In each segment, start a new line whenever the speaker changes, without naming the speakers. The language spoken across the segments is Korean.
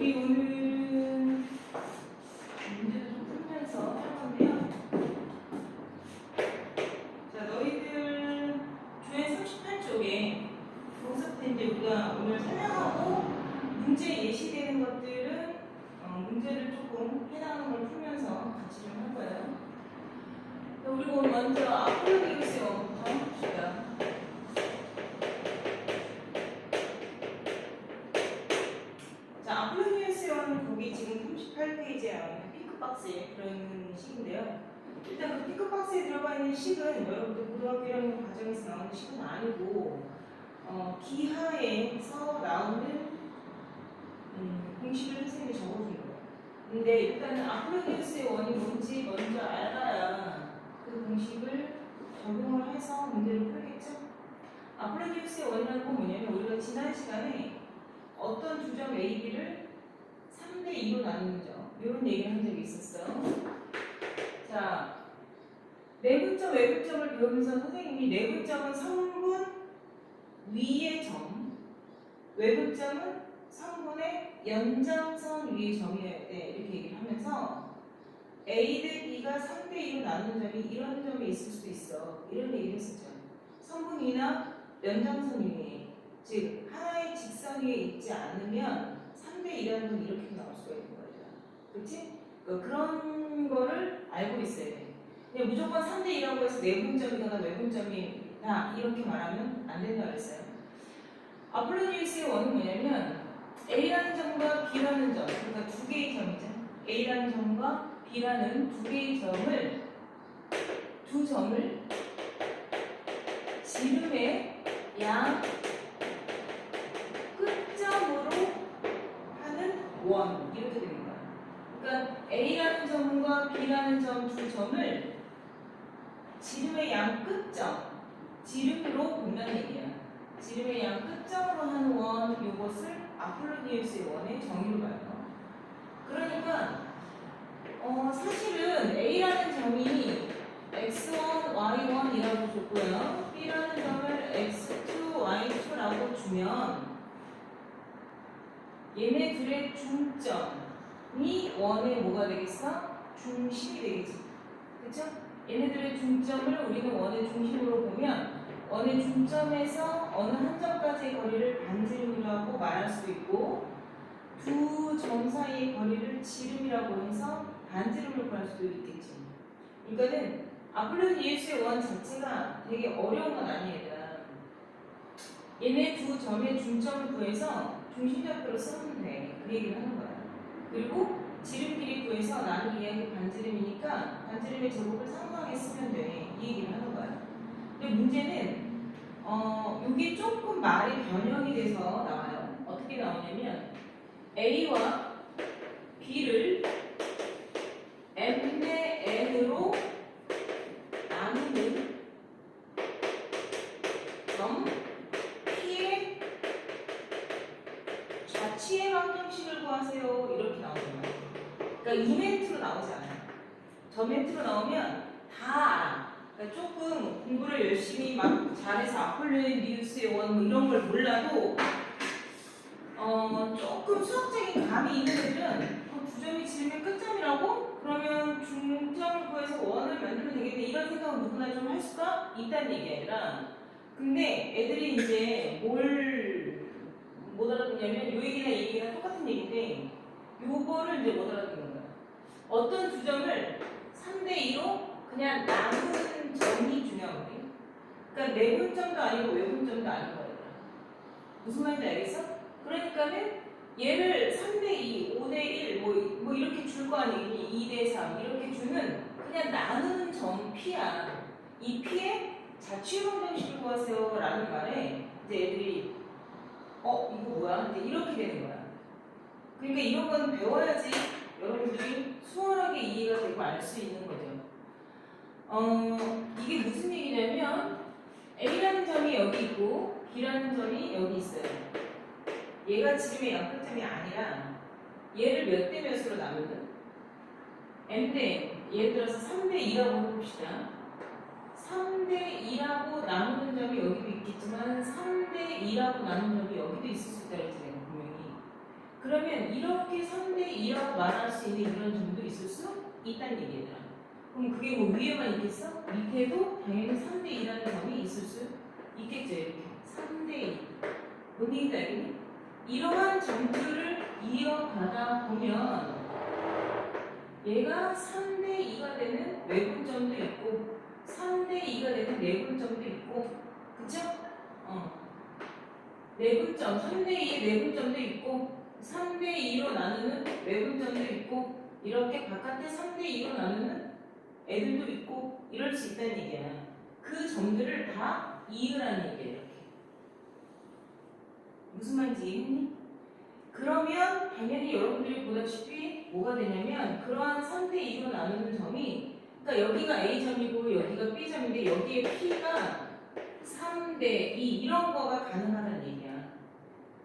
우리 오늘은 문제를 좀 풀면서 할 건데요. 자, 너희들 조회 38쪽에 거기서부터 이제 우리가 오늘 설명하고 문제 예시되는 것들은 문제를 조금 해당하는 걸 풀면서 같이 좀 할 거예요. 그리고 먼저 아폴로니우스부터 봅시다. 자, 아폴로니우스는 거기 지금 38페이지에 나오는 피크박스에 그런 식인데요. 일단 그 피크박스에 들어가 있는 식은 여러분들 고등학교 1학년 과정에서 나오는 식은 아니고 기하에서 나오는 공식을 선생님이 적어준 거예요. 근데 일단은 아폴로니우스의 원이 뭔지 먼저 알아야 그 공식을 적용을 해서 문제를 풀겠죠? 아폴로니우스의 원이라는 건 뭐냐면 우리가 지난 시간에 어떤 두 점 A, B를 3대 2로 나누는 점 이런 얘기를 한 적이 있었어요. 자, 내분점, 외분점을 배우면서 선생님이 내분점은 성분 위의 점, 외분점은 성분의 연장선 위의 점이어야 돼 이렇게 얘기를 하면서 A 대 B가 3대 2로 나누는 점이 이런 점이 있을 수도 있어 이런 얘기를 했었죠. 성분 위나 연장선 위에 즉 하나의 직선 위에 있지 않으면 3대 2라는 건 이렇게 나올 수가 있는 거죠. 그렇지? 그런 거를 알고 있어야 돼. 그냥 무조건 3대 2라고 해서 내분점이거나 외분점이다 이렇게 말하면 안 된다고 했어요. 아폴로니우스의 원은 뭐냐면 A라는 점과 B라는 점, 그러니까 두 개의 점이죠. A라는 점과 B라는 두 개의 점을 두 점을 지름의 양 끝점으로 하는 원 이렇게 되는 거야. 그러니까 A라는 점과 B라는 점 두 점을 지름의 양 끝점, 지름으로 본다는 얘기야. 지름의 양 끝점으로 하는 원 이것을 아폴로니우스의 원의 정의로 봐요. 그러니까 사실은 A라는 점이 x1, y1이라고 줬고요. B라는 점을 x2, y2라고 주면 얘네들의 중점이 원의 뭐가 되겠어? 중심이 되겠지. 그쵸? 얘네들의 중점을 우리는 원의 중심으로 보면 원의 중점에서 어느 한 점까지의 거리를 반지름이라고 말할 수도 있고 두 점 사이의 거리를 지름이라고 해서 반지름을 구할 수도 있겠지. 그러니까는 아폴로니우스의 원 자체가 되게 어려운 건 아니에요. 얘네 두 점의 중점을 구해서 중심좌표로 쓰면 돼. 그 얘기를 하는 거야. 그리고 지름끼리 구해서 나는 이하기 반지름이니까 반지름의 제곱을 상수항에 쓰면 돼. 이 얘기를 하는 거야. 근데 문제는 이게 조금 말이 변형이 돼서 나와요. 어떻게 나오냐면 A와 B를 M대 N으로 나누는 점 P의 좌치의 방정식을 구하세요. 이렇게 나오는 거예요. 그러니까 이 멘트로 나오지 않아요. 저 멘트로 나오면 다 알아. 그러니까 조금 공부를 열심히 막 잘해서 아폴로니우스의 원 뭐 이런 걸 몰라도 조금 수학적인 감이 있는 애들은 두 점이 지름의 끝점이라고? 그러면 중점을 구해서 원을 만들면 되겠네 이런 생각은 누구나 좀 할 수가 있다는 얘기 아니라 근데 애들이 이제 뭘 못 알아듣냐면 이 얘기나 이 얘기나 똑같은 얘기인데 요거를 이제 못 알아듣는 거야. 어떤 두 점을 3대2로 그냥 나누는 점이 중요한 거예요. 그러니까 내분점도 아니고 외분점도 아닌 거예요. 무슨 말인지 알겠어? 그러니까는 얘를 3대2, 5대1 뭐 이렇게 줄 거 아니니 2대3 이렇게 주는 그냥 나누는 점 P야. 이 P의 자취방정식을 구하세요 라는 말에 이제 애들이 이거 뭐야? 이제 이렇게 되는 거야. 그러니까 이런 건 배워야지 여러분들이 수월하게 이해가 되고 알 수 있는 거죠. 이게 무슨 얘기냐면 A라는 점이 여기 있고 B라는 점이 여기 있어요. 얘가 지름의 양 끝점이 아니라 얘를 몇 대 몇으로 나누는? N대 예를 들어서 3대 2라고 해봅시다. 3대 2라고 나누는 점이 여기도 있겠지만 3대 2라고 나누는 점이 여기도 있을 수 있다고 했잖아요. 분명히. 그러면 이렇게 3대2라고 말할 수 있는 이런 점도 있을 수 있다는 얘기야. 그럼 그게 뭐 위에만 있겠어? 밑에도 당연히 3대2라는 점이 있을 수 있겠죠. 이렇게 3대2. 뭔 얘기인지 알겠니? 이러한 점들을 이어가다 보면 얘가 3대2가 되는 외분점도 있고 3대2가 되는 내분점도 있고 그쵸? 내분점, 3대2의 내분점도 있고 3대2로 나누는 외분점도 있고 이렇게 바깥에 3대2로 나누는 애들도 있고 이럴 수 있다는 얘기야. 그 점들을 다 이으라는 얘기야. 이렇게. 무슨 말인지 이해했니? 그러면 당연히 여러분들이 보다시피 뭐가 되냐면 그러한 3대2로 나누는 점이 그러니까 여기가 A점이고 여기가 B점인데 여기에 P가 3대2 이런 거가 가능하다는 얘기야.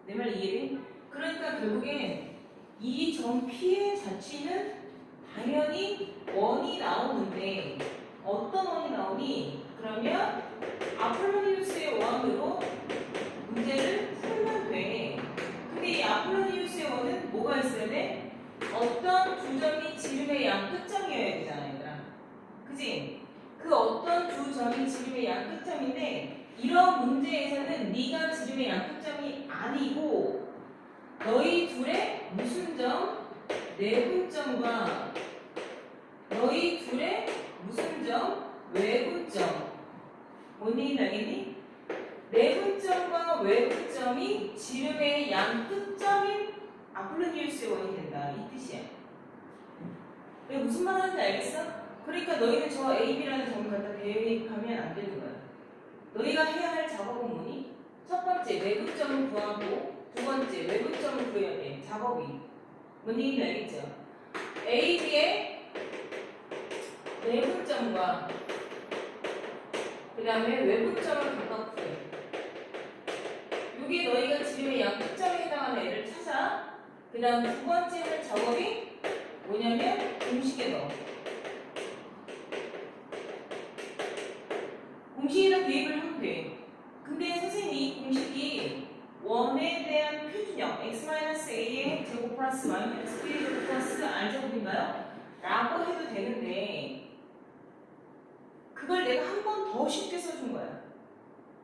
내 말 이해돼? 그러니까 결국엔 이 점 P의 자취는 당연히 원이 나오는데 어떤 원이 나오니? 그러면 아폴로니우스의 원으로 문제를 풀면 돼. 근데 이 아폴로니우스의 원은 뭐가 있어야 돼? 어떤 두 점이 지름의 양 끝점이어야 되잖아, 얘들아. 그지? 그 어떤 두 점이 지름의 양 끝점인데 이런 문제에서는 네가 지름의 양 끝점이 아니고 너희 둘의 무슨 점? 내분점과 너희 둘의 무슨 점? 외분점. 뭔 얘기인지 알겠니? 내분점과 외분점이 지름의 양 끝점인 아폴로니우스의 원이 된다. 이 뜻이야. 내가 무슨 말 하는지 알겠어? 그러니까 너희는 저 A, B라는 점을 갖다 대입하면 안 되는 거야. 너희가 해야 할 작업은 뭐니? 첫 번째, 내분점을 구하고 두 번째, 외분점을 구해야 돼. 작업이. 뭔 얘기인지 알겠죠? A, B의 내분점과 그 다음에 외분점을 각각 구해. 여기 너희가 지름의 양 끝점에 해당하는 애를 찾아. 그 다음 두 번째 할 작업이 뭐냐면 공식에 넣어. 공식에다 대입을 하면 돼. 근데 선생님 이 공식이 원에 대한 표준형 x-a의 제곱 플러스 마이너스 b의 제곱 플러스 r 제곱인가요? 라고 해도 되는데 그걸 내가 한 번 더 쉽게 써준 거야.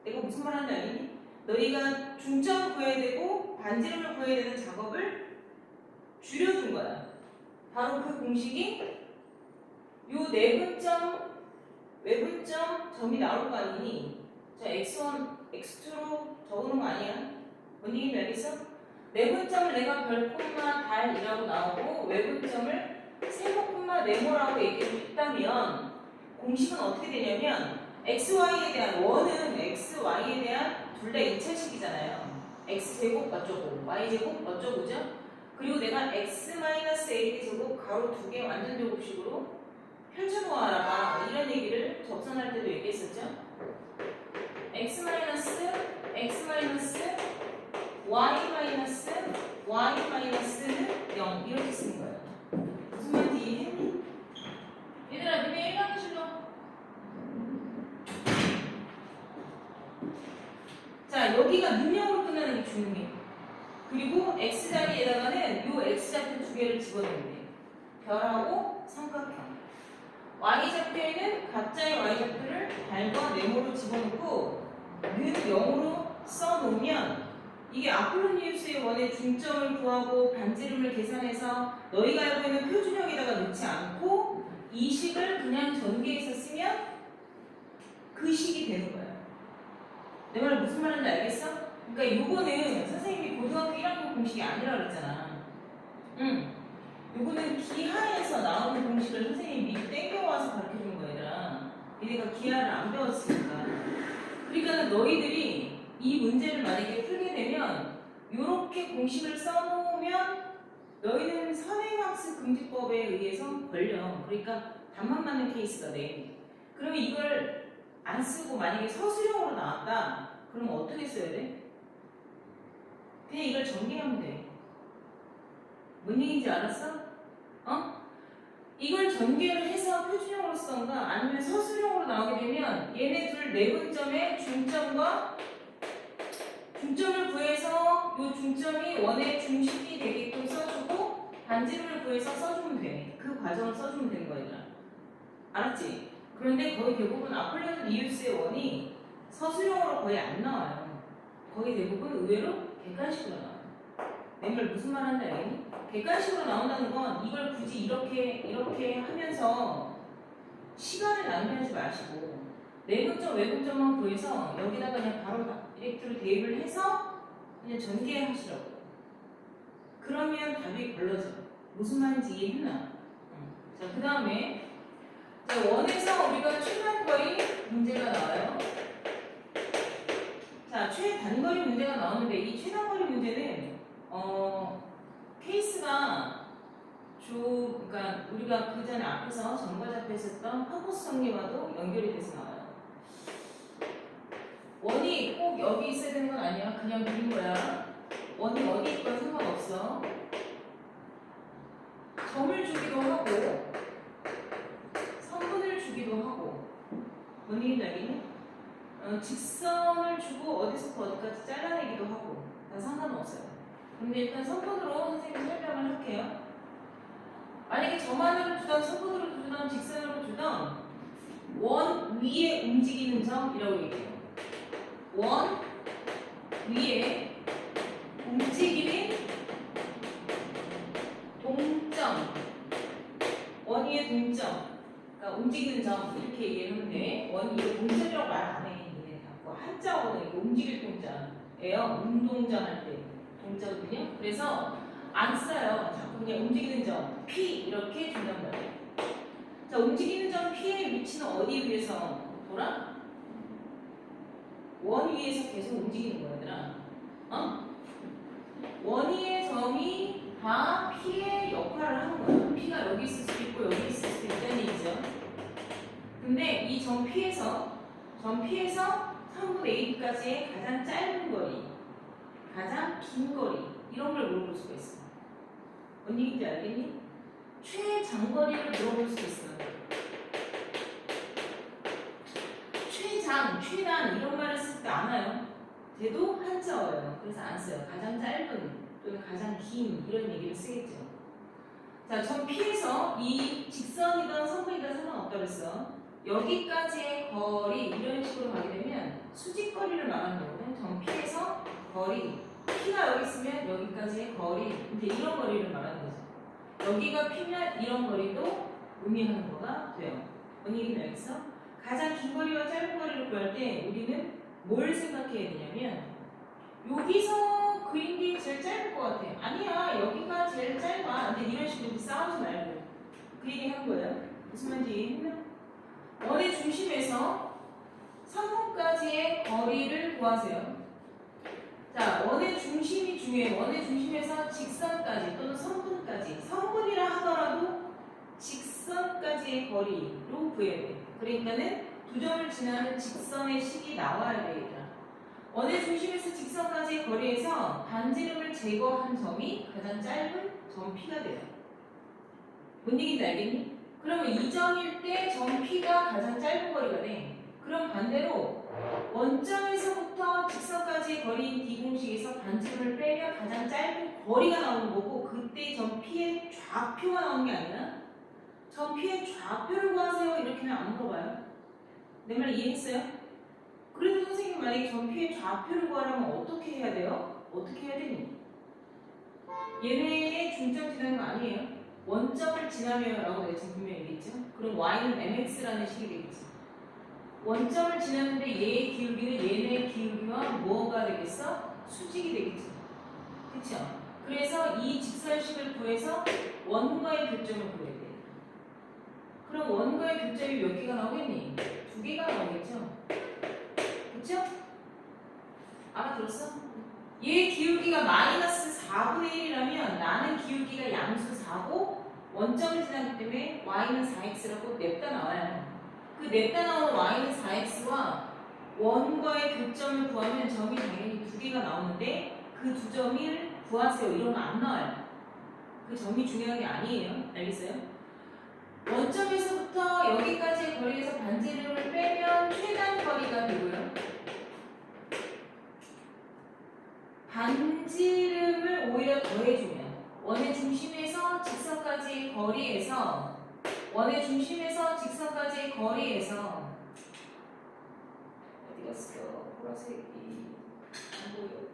내가 무슨 말 하는지 알겠니? 너희가 중점을 구해야 되고 반지름을 구해야 되는 작업을 줄여준 거야. 바로 그 공식이 요 내분점, 외분점 점이 나올 거 아니니? 자, x1, x2로 적어놓은 거 아니야? 뭔 얘기인지 알겠어? 내분점을 내가 별콤마 달이라고 나오고 외분점을 세모콤마 네모라고 얘기했다면 공식은 어떻게 되냐면 xy에 대한 원은 xy에 대한 둘 다 2차식이잖아요. x제곱 어쩌고 y제곱 어쩌고죠? 그리고 내가 x-a 제곱 가로 두 개 완전 제곱식으로 펼쳐놓아라 이런 얘기를 접선할 때도 얘기했었죠. x y-는 0 이렇게 쓰는 거예요. 무슨 말인지 이해했니? 얘들아 니네 1강의 실로 자 여기가 능력으로 끝나는 게 중요해. 그리고 x자리에다가는 요 x좌표 두 개를 집어넣으면 돼. 별하고 삼각형. y좌표에는 각자의 y좌표를 달과 네모로 집어넣고 는 0으로 써놓으면 이게 아폴로니우스의 원의 중점을 구하고 반지름을 계산해서 너희가 알고 있는 표준형에다가 넣지 않고 이 식을 그냥 전개해서 쓰면 그 식이 되는 거야. 내 말 무슨 말인지 알겠어? 그러니까 요거는 선생님이 고등학교 1학년 공식이 아니라 그랬잖아. 요거는 기하에서 나오는 공식을 선생님이 미리 땡겨와서 가르쳐준 거야. 얘네가 기하를 안 배웠으니까. 그러니까 너희들이 이 문제를 만약에 풀게 되면 요렇게 공식을 써놓으면 너희는 선행학습금지법에 의해서 걸려. 그러니까 답만 맞는 케이스가 돼. 그러면 이걸 안 쓰고 만약에 서술형으로 나왔다. 그럼 어떻게 써야 돼? 그냥 이걸 전개하면 돼. 뭔 얘기인지 알았어? 이걸 전개를 해서 표준형으로 쓰던가 아니면 서술형으로 나오게 되면 얘네 둘 내분점의 중점과 중점을 구해서 요 중점이 원의 중심이 되게끔 써주고 반지름을 구해서 써주면 돼. 그 과정을 써주면 되는 거야, 얘들아. 알았지? 그런데 거의 대부분 아폴로니우스의 원이 서술형으로 거의 안 나와요. 거의 대부분 의외로 객관식으로 나와요. 내 말 무슨 말 하는지 알겠니? 객관식으로 나온다는 건 이걸 굳이 이렇게 하면서 시간을 낭비하지 마시고 내분점, 외분점만 구해서 여기다가 그냥 바로 디렉트로 대입을 해서 그냥 전개하시라고. 그러면 답이 걸러져. 무슨 말인지 이해했나? 자, 그 다음에 원에서 우리가 최단거리 문제가 나와요. 자, 최단거리 문제가 나오는데 이 최단거리 문제는 케이스가 그러니까 우리가 그 전에 앞에서 정과잡혀 있었던 파고스 정리와도 연결이 돼서 나와요. 원이 꼭 여기 있어야 되는 건 아니야. 그냥 그린 거야. 원이 어디 있건 상관없어. 점을 주기도 하고 선분을 주기도 하고 뭔 얘기인지 알겠니? 직선을 주고 어디서부터 어디까지 잘라내기도 하고 다 상관없어요. 근데 일단 선분으로 선생님 설명을 할게요. 만약에 점 안으로 주던 선분으로 주던 직선으로 주던 원 위에 움직이는 점이라고 얘기해요. 원 위에 움직이는 동점, 원 위에 동점, 그러니까 움직이는 점 이렇게 얘기하면 돼. 원 위에 동점이라고 말 안 해. 얘네 자꾸 한자어거든요. 이거 움직일 동자예요. 운동장 할 때 동자거든요. 그래서 안 써요. 자꾸 그냥 움직이는 점 P 이렇게 준단 말이에요. 자, 움직이는 점 P의 위치는 어디 위에서 돌아? 원 위에서 계속 움직이는 거야, 얘들아. 원 위의 점이 다 P의 역할을 하는 거야. P가 여기 있을 수도 있고 여기 있을 수도 있다는 얘기죠. 근데 이 점 P에서 3분의 AB까지의 가장 짧은 거리, 가장 긴 거리 이런 걸 물어볼 수가 있어. 뭔 얘기인지 알겠니? 최장거리를 물어볼 수 있어. 최단 이런 말을 쓸 때 안 와요. 걔도 한자어예요. 그래서 안 써요. 가장 짧은 또는 가장 긴 이런 얘기를 쓰겠죠. 자, 점 P에서 이 직선이든 선분이든 상관없다고 했어. 여기까지의 거리 이런 식으로 가게 되면 수직거리를 말하는 거거든. 점 P에서 거리 P가 여기 있으면 여기까지의 거리 이제 이런 거리를 말하는 거죠. 여기가 P면 이런 거리도 의미하는 거가 돼요. 뭔 얘기인지 알겠어? 가장 긴 거리와 짧은 거리를 구할 때 우리는 뭘 생각해야 되냐면 여기서 그린 게 제일 짧을 것 같아. 아니야, 여기가 제일 짧아. 근데 이런 식으로 싸우지 말고 그 얘기 한 거예요. 무슨 말인지 이해했나? 원의 중심에서 선분까지의 거리를 구하세요. 자, 원의 중심이 중요해요. 원의 중심에서 직선까지 또는 선분까지. 선분이라 하더라도 직선까지의 거리로 구해야 돼. 그러니까는 두 점을 지나는 직선의 식이 나와야 되겠다. 원의 중심에서 직선까지의 거리에서 반지름을 제거한 점이 가장 짧은 점 P가 돼요. 뭔 얘기인지 알겠니? 그러면 이 점일 때 점 P가 가장 짧은 거리가 돼. 그럼 반대로 원점에서부터 직선까지의 거리인 D공식에서 반지름을 빼면 가장 짧은 거리가 나오는 거고 그때 점 P의 좌표가 나오는 게 아니라 점 P의 좌표를 구하세요 이렇게는 안 물어봐요. 내 말 이해했어요? 그래도 선생님 만약에 점 P의 좌표를 구하려면 어떻게 해야 돼요? 어떻게 해야 되니? 얘네의 중점 지나는 거 아니에요? 원점을 지나면 라고 내가 지금 분명히 얘기했죠? 그럼 y는 mx라는 식이 되겠지. 원점을 지났는데 얘의 기울기는 얘네의 기울기와 뭐가 되겠어? 수직이 되겠지. 그쵸? 그래서 이 직선식을 구해서 원과의 교점을 구해야 돼. 그럼 원과의 교점이 몇 개가 나오겠니? 2개가 나오겠죠? 그쵸? 알아들었어? 얘 기울기가 마이너스 4분의 1이라면 나는 기울기가 양수 4고 원점을 지나기 때문에 y는 4x라고 냅다 나와요. 그 냅다 나오는 y는 4x와 원과의 교점을 구하면 점이 당연히 2개가 나오는데 그 2점을 구하세요. 이러면 안 나와요. 그 점이 중요한 게 아니에요. 알겠어요? 원점에서부터 여기까지의 거리에서 반지름을 빼면 최단 거리가 되고요. 반지름을 오히려 더해주면 원의 중심에서 직선까지의 거리에서 원의 중심에서 직선까지의 거리에서 어디 갔어? 보라색이 안 보여.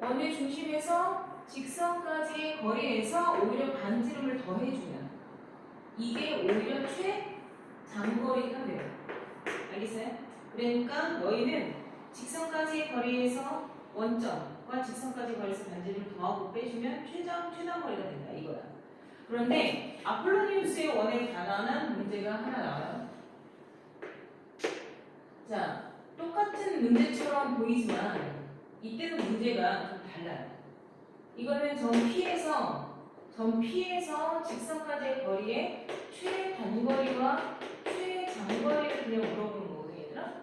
원의 중심에서 직선까지의 거리에서 오히려 반지름을 더해주면 이게 오히려 최장거리가 돼요. 알겠어요? 그러니까 너희는 직선까지의 거리에서 원점과 직선까지의 거리에서 반지름을 더하고 빼주면 최단거리가 된다 이거야. 그런데 아폴로니우스의 원에 관한 문제가 하나 나와요. 자, 똑같은 문제처럼 보이지만 이때는 문제가 좀 달라요. 이거는 점 P에서 직선까지의 거리의 최단거리와 최장거리를 그냥 물어보는 거거든 얘들아.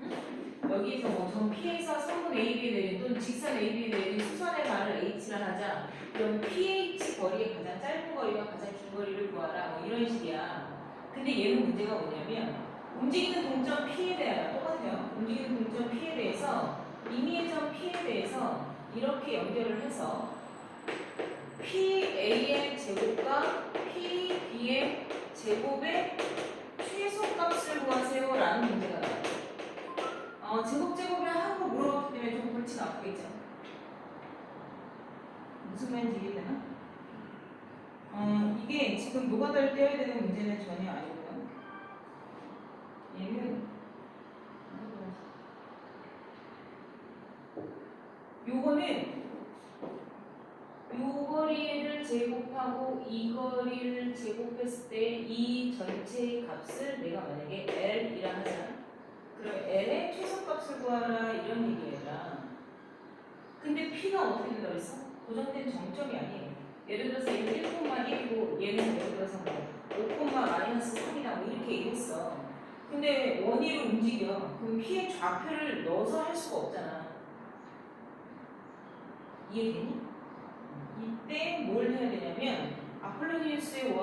응? 여기에서 점 P에서 선분 AB에 내린 또는 직선 AB에 내린 수선의 발을 H라 하자. 그럼 PH 거리의 가장 짧은 거리와 가장 긴 거리를 구하라. 뭐 이런 식이야. 근데 얘는 문제가 뭐냐면 움직이는 동점 P에 대하여 똑같아요. 움직이는 동점 P에 대해서 임의의 점 P에 대해서 이렇게 연결을 해서 PAM 제곱과 PBM 제곱의 최소값을 구하세요 라는 문제가 나와요. 제곱을 한번 물어봤기 때문에 좀 골치가 아프겠죠. 무슨 말인지 이해되나? 이게 지금 노가다를 떼어야 되는 문제는 전혀 아니고요. 얘는 요거는 요 거리를 제곱하고 이 거리를 제곱했을 때 이 전체의 값을 내가 만약에 L이라 하자. 그럼 L의 최소값을 구하라 이런 얘기야. 근데 P가 어떻게 된다고 했어? 고정된 정점이 아니에요. 예를 들어서 얘는 1,1이고 얘는 예를 들어서 5,-3이다 뭐 이렇게 얘기했어. 근데 원위로 움직여. 그럼 P의 좌표를 넣어서 할 수가 없잖아. 이해되니? 이때 뭘 해야 되냐면 아폴로니우스의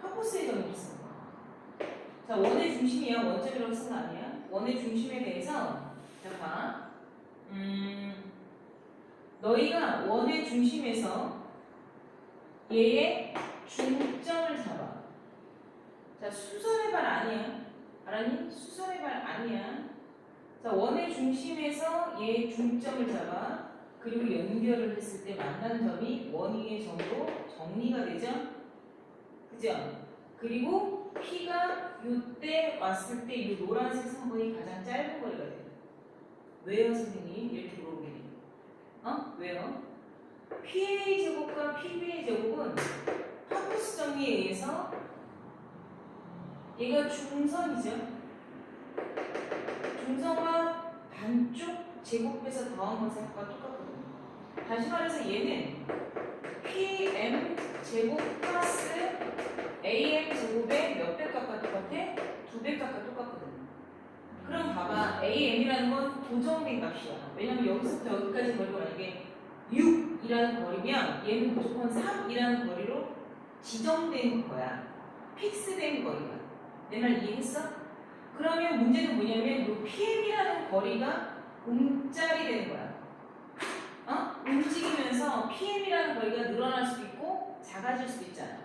하포스의 점을 쓰는 거야. 자, 원의 중심이야. 원점이라고 쓴 거 아니야? 원의 중심에 대해서 자, 봐. 너희가 원의 중심에서 얘의 중점을 잡아. 자, 수선의 발 아니야. 알았니? 수선의 발 아니야. 자, 원의 중심에서 얘의 중점을 잡아. 그리고 연결을 했을 때 만난 점이 원위의 점으로 정리가 되죠? 그죠? 그리고 P가 이때 왔을 때 이 노란색 선분이 가장 짧은 거리가 돼요. 왜요, 선생님? 이렇게 물어보게 돼요. 왜요? PA 제곱과 PB의 제곱은 하프스 정리에 의해서 얘가 중선이죠. 중선과 반쪽 제곱해서 더한 것과 똑같거든요. 다시 말해서 얘는 PM 제곱 플러스 AM 제곱의 몇 배 값과 똑같아? 2배 값과 똑같거든요. 그럼 봐봐. AM이라는 건 고정된 값이야. 왜냐면 여기서부터 여기까지 거리가 만약에 6이라는 거리면 얘는 무조건 3이라는 거리로 지정된 거야. 픽스된 거리야. 내 말 이해했어? 그러면 문제는 뭐냐면 이 PM이라는 거리가 움짤이 되는 거야. 움직이면서 PM이라는 거리가 늘어날 수도 있고 작아질 수도 있잖아.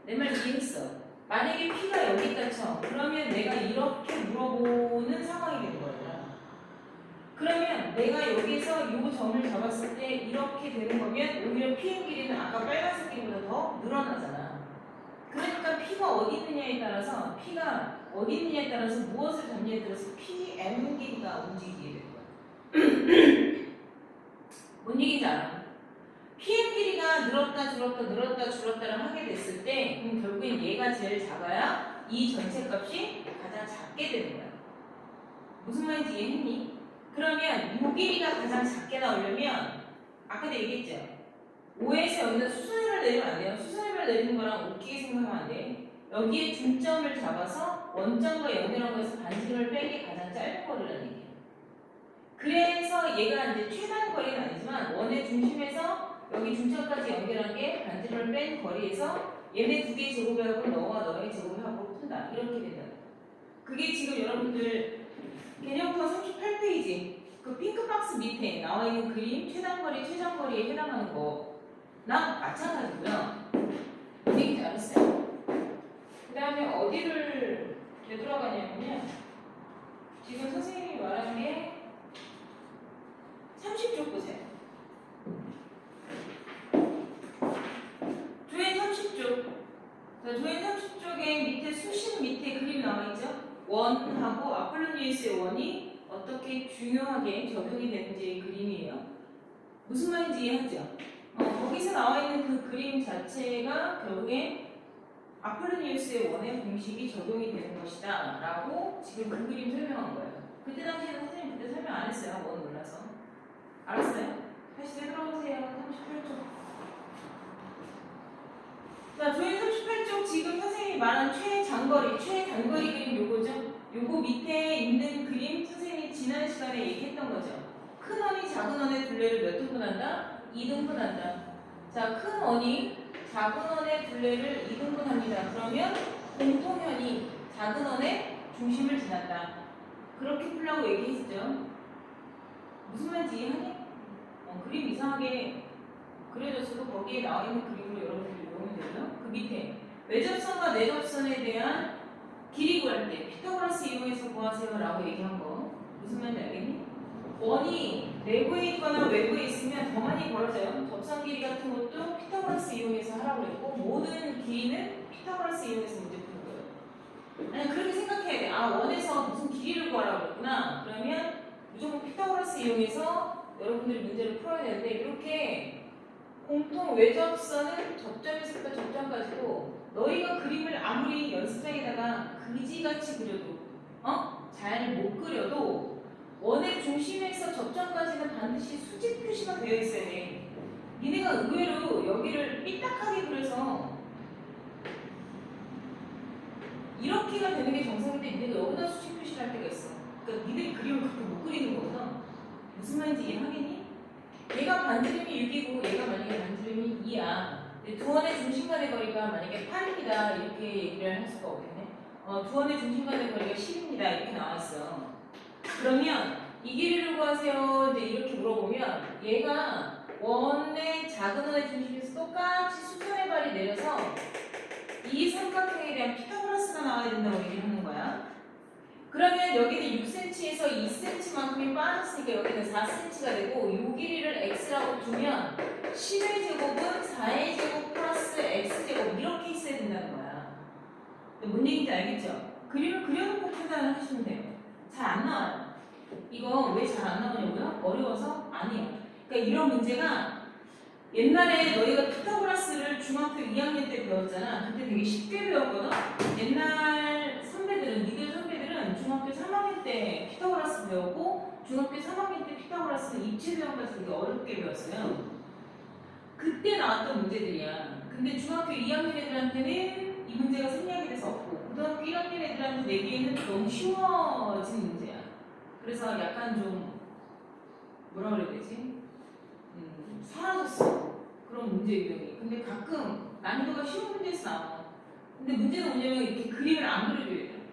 내 말 이해했어? 만약에 P가 여기 있다 쳐. 그러면 내가 이렇게 물어보는 상황이 되는 거야. 그러면 내가 여기서 이 점을 잡았을 때 이렇게 되는 거면 오히려 PM 길이는 아까 빨간색 길이보다 더 늘어나잖아. 그러니까 P가 어디 있느냐에 따라서 무엇을 잡냐에 따라서 PM 길이가 움직이게 되는 거야. 뭔 얘기인지 알아? PM 길이가 늘었다 줄었다를 하게 됐을 때 그럼 결국엔 얘가 제일 작아야 이 전체 값이 가장 작게 되는 거야. 무슨 말인지 이해했니? 그러면 이 길이가 가장 작게 나오려면 아까도 얘기했죠? 5에서 여기다 수선해발 내리면 안 돼요. 수선해발 내리는 거랑 웃기게 생각하면 안 돼. 여기에 중점을 잡아서 원점과 연결한 거에서 반지름을 뺀 게 가장 짧은 거리라는 얘기예요. 그래서 얘가 이제 최단 거리는 아니지만 원의 중심에서 여기 중점까지 연결한 게 반지름을 뺀 거리에서 얘네 두 개의 제곱을 너와 너의 제곱을 하고 푼다. 이렇게 된다. 그게 지금 여러분들 개념부터 38페이지에 나와 있는 그림 최단거리, 최장거리에 해당하는 거나 마찬가지고요. 얘기 잘했어요. 그 다음에 어디를 되돌아가냐면요. 지금 선생님이 말한 게 30쪽 보세요. 조인 30쪽. 자, 조인 30쪽에 밑에 수식 밑에 그림 나와있죠? 원하고 아폴로니우스의 원이 어떻게 중요하게 적용이 되는지의 그림이에요. 무슨 말인지 이해하죠? 거기서 나와있는 그 그림 자체가 결국에 아폴로니우스의 원의 공식이 적용이 되는 것이다 라고 지금 그 그림 설명한 거예요. 그때 당시에는 선생님 그때 설명 안 했어요. 원 몰라서. 알았어요? 다시 되돌아오세요. 38쪽. 자, 조인 38쪽 지금 선생님이 말한 최장거리, 최단거리 그림 요거죠? 요거 밑에 있는 그림 선생님이 지난 시간에 얘기했던 거죠. 큰 원이 작은 원의 둘레를 몇 등분한다? 2등분한다. 자, 큰 원이 작은 원의 둘레를 2등분합니다. 그러면 공통현이 작은 원의 중심을 지난다. 그렇게 풀라고 얘기했죠. 무슨 말인지 이해하니? 그림 이상하게 그려졌어도 거기에 나와 있는 그림으로 여러분들이 외우면 되고요. 그 밑에 외접선과 내접선에 대한 길이 구할 때 피타고라스 이용해서 구하세요 라고 얘기한 거 무슨 말인지 알겠니? 원이 내부에 있거나 외부에 있으면 더 많이 벌어져요. 접선 길이 같은 것도 피타고라스 이용해서 하라고 했고 모든 길이는 피타고라스 이용해서 문제 푸는 거예요. 아니 그렇게 생각해야 돼. 아 원에서 무슨 길이를 구하라고 했구나. 그러면 무조건 피타고라스 이용해서 여러분들이 문제를 풀어야 되는데 이렇게 공통 외접선은 접점에서부터 접점까지고 너희가 그림을 아무리 연습장에다가 그지같이 그려도 잘 못 그려도 원의 중심에서 접점까지는 반드시 수직 표시가 되어 있어야 돼. 니네가 의외로 여기를 삐딱하게 그려서 이렇게가 되는 게 정상인데 니네가 여기다 수직 표시를 할 때가 있어. 그러니까 니네 그림을 그렇게 못 그리는 거구나. 무슨 말인지 이해하겠니? 얘가 반지름이 6이고 얘가 만약에 반지름이 2야. 두 원의 중심 간의 거리가 만약에 8입니다. 이렇게 얘기를 할 수가 없겠네. 두 원의 중심 간의 거리가 10입니다. 이렇게 나와있어. 그러면 이 길이를 구하세요. 이제 이렇게 물어보면 얘가 원의 작은 원의 중심에서 똑같이 수선의 발이 내려서 이 삼각형에 대한 피타고라스가 나와야 된다고 얘기를 하는 거야. 그러면 여기는 6cm에서 2cm만큼이 빠졌으니까 여기는 4cm가 되고 이 길이를 x라고 두면 10의 제곱은 4의 제곱 플러스 x제곱 이렇게 있어야 된다는 거야. 뭔 얘기인지 알겠죠? 그림을 그려놓고 판단을 하시면 돼요. 잘 안 나와요. 이거 왜 잘 안 나오냐고요? 어려워서? 아니에요. 그러니까 이런 문제가 옛날에 너희가 피타고라스를 중학교 2학년 때 배웠잖아. 그때 되게 쉽게 배웠거든? 옛날 선배들은, 니들 선배들은 중학교 3학년 때 피타고라스 배웠고 중학교 3학년 때 피타고라스는 입체배원까지 되게 어렵게 배웠어요. 그때 나왔던 문제들이야. 근데 중학교 2학년 애들한테는 이 문제가 생략이 돼서 없고 고등학교 1학년 애들한테 내기에는 너무 쉬워진 문제야. 그래서 약간 좀 뭐라 그래야 되지? 사라졌어. 그런 문제 유형이. 근데 가끔 난이도가 쉬운 문제에서 나와. 근데 문제는 뭐냐면 이렇게 그림을 안 그려줘야 돼.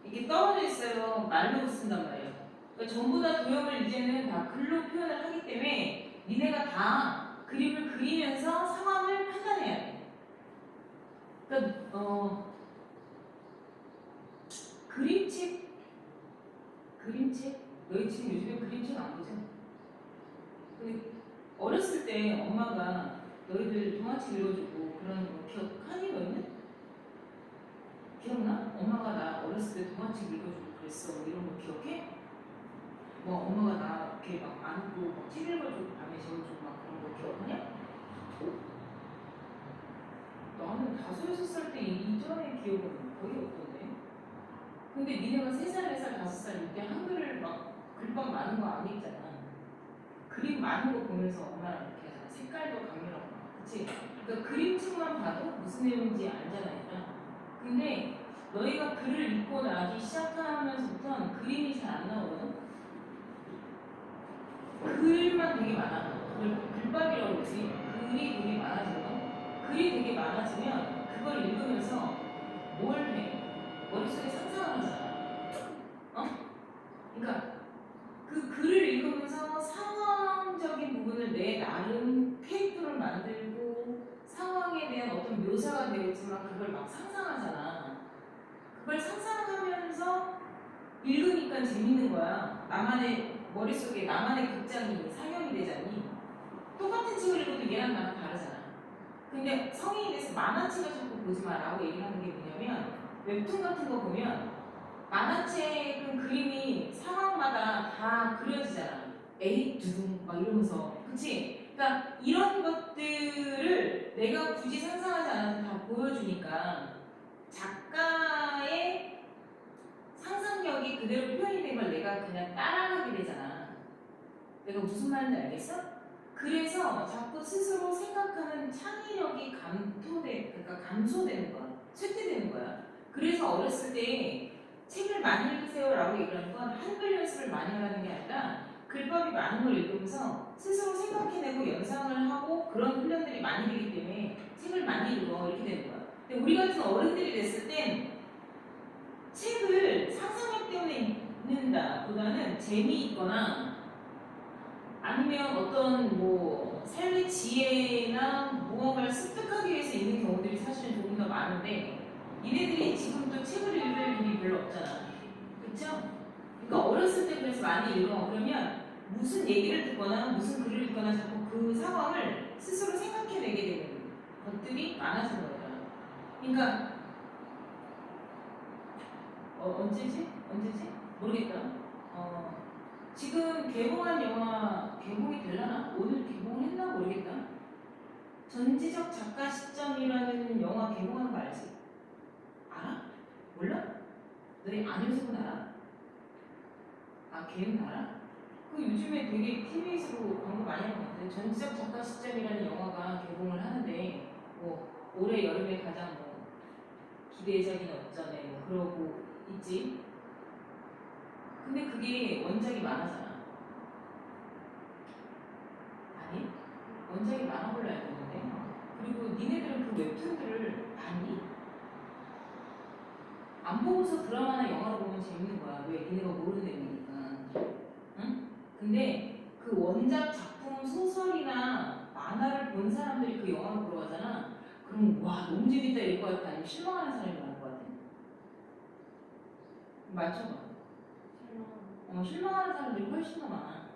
이렇게 떨어져 있어요. 말로 쓴단 말이에요. 그러니까 전부 다 도형을 이제는 다 글로 표현을 하기 때문에 니네가 다 그림을 그리면서 상황을 판단해야 돼. 그러니까 그림책? 너희 지금 요즘에 그림책 안 보죠? 근데 어렸을 때 엄마가 너희들 동화책 읽어주고 그런 거 기억하니 너희는? 기억나? 엄마가 나 어렸을 때 동화책 읽어주고 그랬어. 뭐 이런 거 기억해? 뭐 엄마가 나 이렇게 막 안고 막 책 읽어주고 밤에 재워주고 막 그런 거 기억하냐? 나는 5, 6살 때 이전의 기억은 거의 없던데. 근데 니네가 3살, 4살, 5살 이때 한글을 막 글방 많은 거 안 읽잖아. 그림 많은 거 보면서 엄마랑 이렇게 하잖아. 색깔도 강렬하고 그치? 그러니까 그림책만 봐도 무슨 내용인지 알잖아 일단. 근데 너희가 글을 읽고 나기 시작하면서부터는 그림이 잘 안 나오거든? 글만 되게 많아. 글밥이라고 그러지. 글이 되게 많아지거든? 글이 되게 많아지면 그걸 읽으면서 뭘 해? 머릿속에 상상을 하잖아. 그러니까 그 글을 읽으면서 상황적인 부분을 내 나름 캐릭터를 만들고 상황에 대한 어떤 묘사가 되겠지만 그걸 막 상상하잖아. 그걸 상상하면서 읽으니까 재밌는 거야. 나만의 머릿속에 나만의 극장이 상영이 되자니. 똑같은 책을 읽어도 얘랑 나랑 다르잖아. 근데 성인이 돼서 만화책을 자꾸 보지 마라고 얘기하는 게 뭐냐면 웹툰 같은 거 보면 만화책은 그림이 상황마다 다 그려지잖아. 에이 두둥 막 이러면서 그치? 그러니까 이런 것들을 내가 굳이 상상하지 않아도 다 보여주니까 작가의 상상력이 그대로 표현이 된 걸 내가 그냥 따라가게 되잖아. 내가 무슨 말인지 알겠어? 그래서 자꾸 스스로 생각하는 창의력이 그러니까 감소되는 거야. 쇠퇴되는 거야. 그래서 어렸을 때 책을 많이 읽으세요라고 얘기하는 건 한글 연습을 많이 하라는 게 아니라 글법이 많은 걸 읽으면서 스스로 생각해내고 연상을 하고 그런 훈련들이 많이 되기 때문에 책을 많이 읽어 이렇게 되는 거야. 근데 우리 같은 어른들이 됐을 땐 책을 상상력 때문에 읽는다 보다는 재미있거나 아니면 어떤 뭐 삶의 지혜나 무언가를 습득하기 위해서 읽는 경우들이 사실은 조금 더 많은데 니네들이 지금도 책을 읽을 일이 별로 없잖아. 그쵸? 그러니까 어렸을 때 그래서 많이 읽어. 그러면 무슨 얘기를 듣거나 무슨 글을 읽거나 자꾸 그 상황을 스스로 생각해내게 되는 것들이 많아진 거예요. 그러니까 언제지? 모르겠다. 지금 개봉한 영화 개봉이 되려나? 오늘 개봉을 했나 모르겠다. 전지적 작가 시점이라는 영화 개봉하는 거 알지? 알아? 몰라? 너희 안효석은 알아? 아, 걔는 알아? 그 요즘에 되게 TV에서도 광고 많이 하는 것 같은데 전지적 작가 시점이라는 영화가 개봉을 하는데 뭐 올해 여름에 가장 뭐 기대작인 어쩌네 뭐 그러고 있지. 근데 그게 원작이 만화잖아. 아니? 원작이 만화 걸로 알고 있는데 그리고 니네들은 그 웹툰들을 봤니? 안 보고서 드라마나 영화를 보면 재밌는 거야. 왜? 니네가 모르는 내용이니까. 응? 근데 그 원작 작품 소설이나 만화를 본 사람들이 그 영화를 보러 가잖아. 그럼 와 너무 재밌다 이럴 것 같아. 아니면 실망하는 사람이 많을 것 같아. 맞죠? 실망하는 사람들이 훨씬 더 많아.